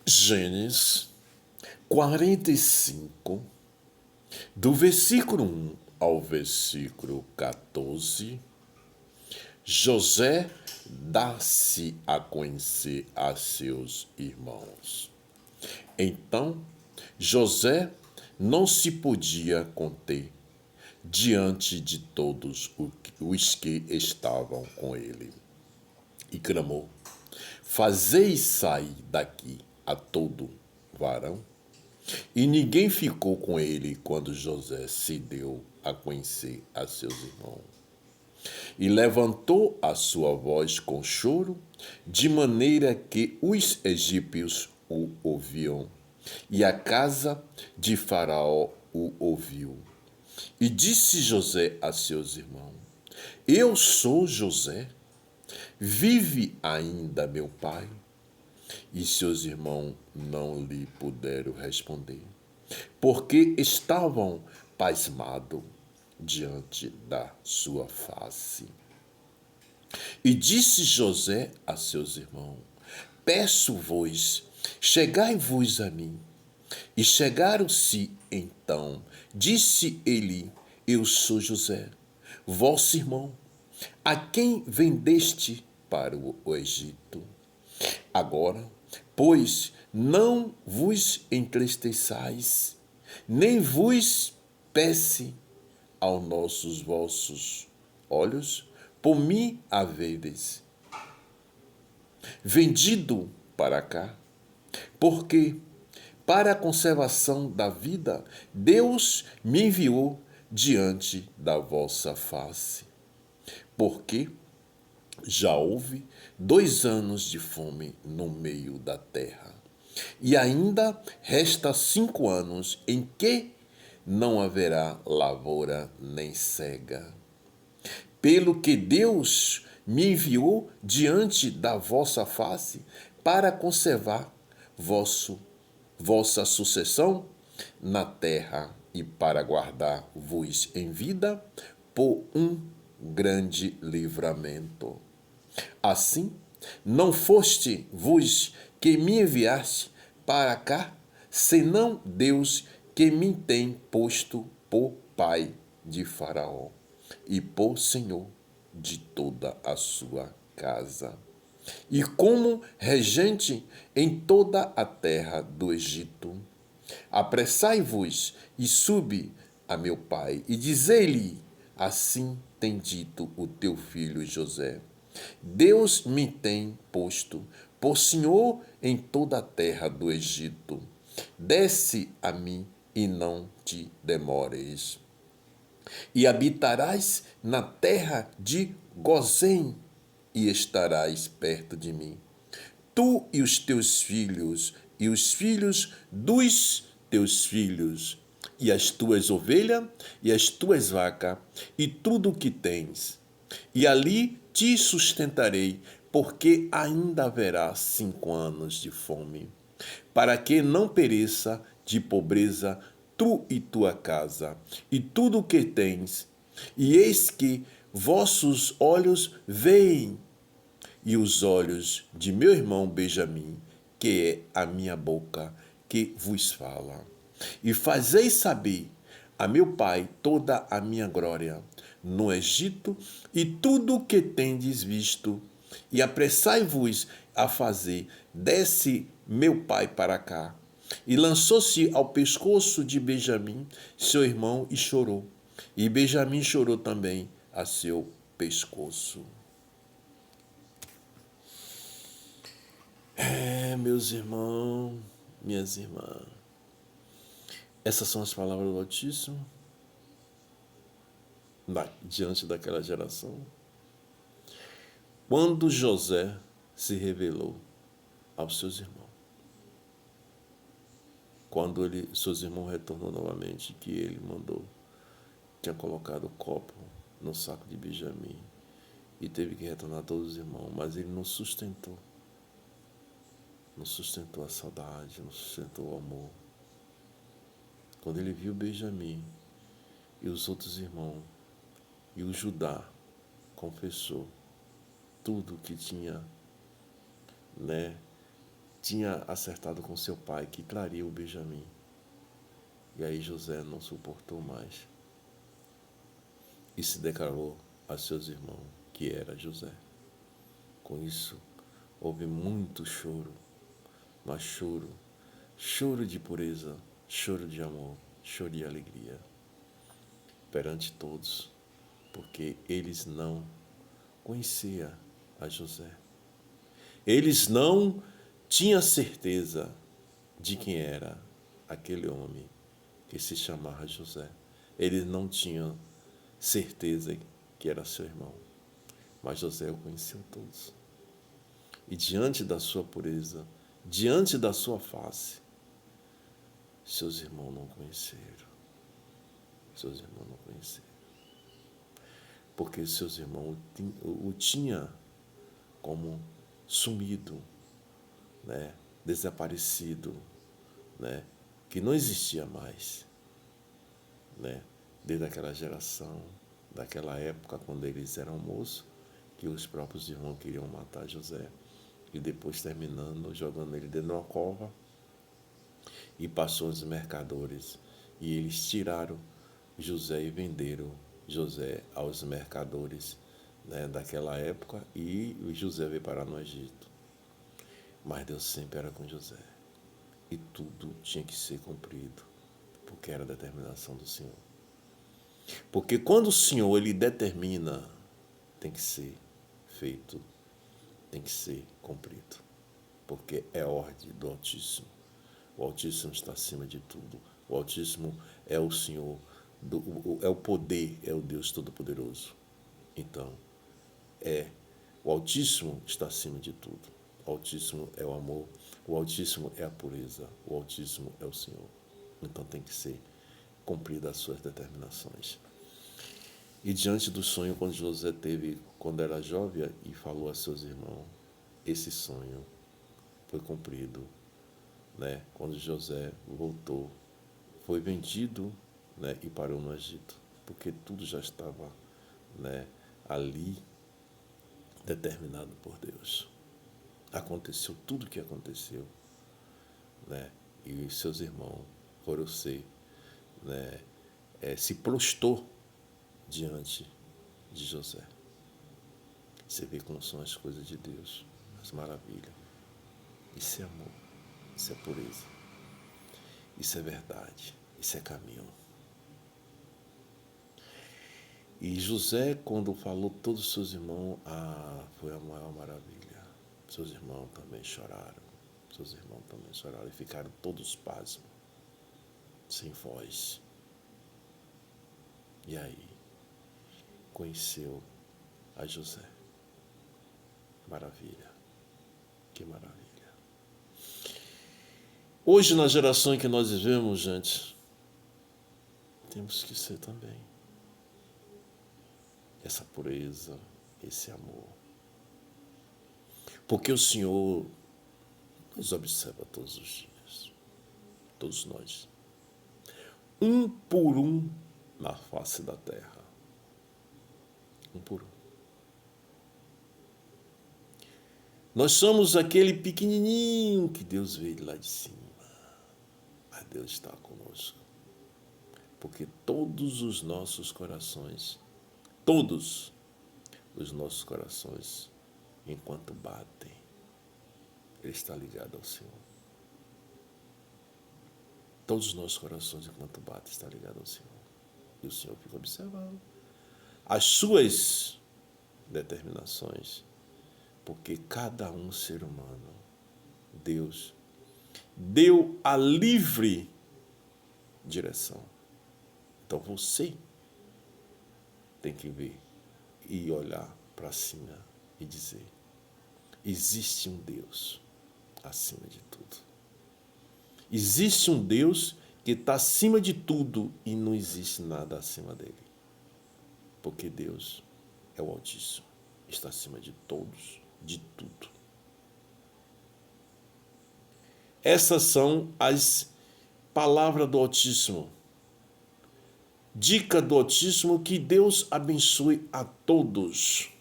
Gênesis 45, do versículo 1 ao versículo 14, José dá-se a conhecer a seus irmãos. Então, José não se podia conter diante de todos os que estavam com ele, e clamou: Fazei sair daqui a todo varão. E ninguém ficou com ele quando José se deu a conhecer a seus irmãos. E levantou a sua voz com choro, de maneira que os egípcios o ouviam, e a casa de Faraó o ouviu. E disse José a seus irmãos: Eu sou José, vive ainda meu pai? E seus irmãos não lhe puderam responder, porque estavam pasmados diante da sua face. E disse José a seus irmãos: Peço-vos, chegai-vos a mim. E chegaram-se então. Disse ele: Eu sou José, vosso irmão, a quem vendeste para o Egito. Agora, pois, não vos entristeçais, nem vos pese aos nossos vossos olhos, por mim haveres vendido para cá, porque para a conservação da vida Deus me enviou diante da vossa face. Porque já houve 2 anos de fome no meio da terra, e ainda resta 5 anos em que não haverá lavoura nem cega. Pelo que Deus me enviou diante da vossa face para conservar vossa sucessão na terra e para guardar-vos em vida por um grande livramento. Assim, não foste vos que me enviaste para cá, senão Deus que me tem posto por pai de Faraó e por senhor de toda a sua casa, e como regente em toda a terra do Egito. Apressai-vos e subi a meu pai, e dizei-lhe: Assim tem dito o teu filho José: Deus me tem posto por senhor em toda a terra do Egito. Desce a mim e não te demores. E habitarás na terra de Gozém, e estarás perto de mim, tu e os teus filhos, e os filhos dos teus filhos, e as tuas ovelhas, e as tuas vacas, e tudo o que tens. E ali te sustentarei, porque ainda haverá 5 anos de fome, para que não pereça de pobreza tu e tua casa, e tudo o que tens. E eis que vossos olhos veem, e os olhos de meu irmão Benjamim, que é a minha boca que vos fala. E fazei saber a meu pai toda a minha glória no Egito e tudo o que tendes visto. E apressai-vos a fazer, desce meu pai para cá. E lançou-se ao pescoço de Benjamim, seu irmão, e chorou. E Benjamim chorou também a seu pescoço. Meus irmãos, minhas irmãs, essas são as palavras do Altíssimo diante daquela geração. Quando José se revelou aos seus irmãos, quando seus irmãos retornou novamente, que ele mandou, tinha colocado o copo no saco de Benjamim e teve que retornar a todos os irmãos, mas ele não sustentou a saudade, não sustentou o amor. Quando ele viu Benjamim e os outros irmãos, e o Judá confessou tudo que tinha, tinha acertado com seu pai que traria o Benjamim. E aí José não suportou mais e se declarou a seus irmãos que era José. Com isso, houve muito choro, mas choro de pureza, choro de amor, choro de alegria perante todos, porque eles não conheciam a José. Eles não tinham certeza de quem era aquele homem que se chamava José. Eles não tinham certeza que era seu irmão, mas José o conheceu todos. E diante da sua pureza, diante da sua face, seus irmãos não conheceram. Seus irmãos não conheceram. Porque seus irmãos o tinham como sumido, né? Desaparecido, né? Que não existia mais, né? Desde aquela geração, daquela época, quando eles eram moços, que os próprios irmãos queriam matar José. E depois terminando, jogando ele dentro de uma cova. E passou os mercadores. E eles tiraram José e venderam José aos mercadores, né, daquela época. E José veio parar no Egito. Mas Deus sempre era com José. E tudo tinha que ser cumprido, porque era a determinação do Senhor. Porque quando o Senhor ele determina, tem que ser feito, tem que ser cumprido. Porque é ordem do Altíssimo. O Altíssimo está acima de tudo. O Altíssimo é o Senhor, é o poder, é o Deus Todo-Poderoso. Então, o Altíssimo está acima de tudo. O Altíssimo é o amor, o Altíssimo é a pureza, o Altíssimo é o Senhor. Então tem que ser cumpridas as suas determinações. E diante do sonho, quando José teve, quando era jovem, e falou a seus irmãos, esse sonho foi cumprido, né? Quando José voltou, foi vendido, né? E parou no Egito, porque tudo já estava, né? Ali determinado por Deus. Aconteceu tudo o que aconteceu, né? E seus irmãos foram ser, né? Se prostrou diante de José. Você vê como são as coisas de Deus, as maravilhas. Isso é amor, isso é pureza, isso é verdade, isso é caminho. E José, quando falou todos os seus irmãos, foi a maior maravilha. Seus irmãos também choraram. Seus irmãos também choraram e ficaram todos pasmos, sem voz. E aí, conheceu a José. Maravilha. Que maravilha. Hoje, na geração em que nós vivemos, gente, temos que ser também essa pureza, esse amor. Porque o Senhor nos observa todos os dias, todos nós, um por um na face da terra, um por um. Nós somos aquele pequenininho que Deus veio de lá de cima, mas Deus está conosco, porque todos os nossos corações, todos os nossos corações, enquanto batem, Ele está ligado ao Senhor. Todos os nossos corações, enquanto batem, está ligado ao Senhor. E o Senhor fica observando as suas determinações, porque cada um ser humano, Deus deu a livre direção. Então você tem que ver e olhar para cima e dizer: existe um Deus acima de tudo. Existe um Deus que está acima de tudo e não existe nada acima dele. Porque Deus é o Altíssimo, está acima de todos, de tudo. Essas são as palavras do Altíssimo. Dica do Altíssimo, que Deus abençoe a todos.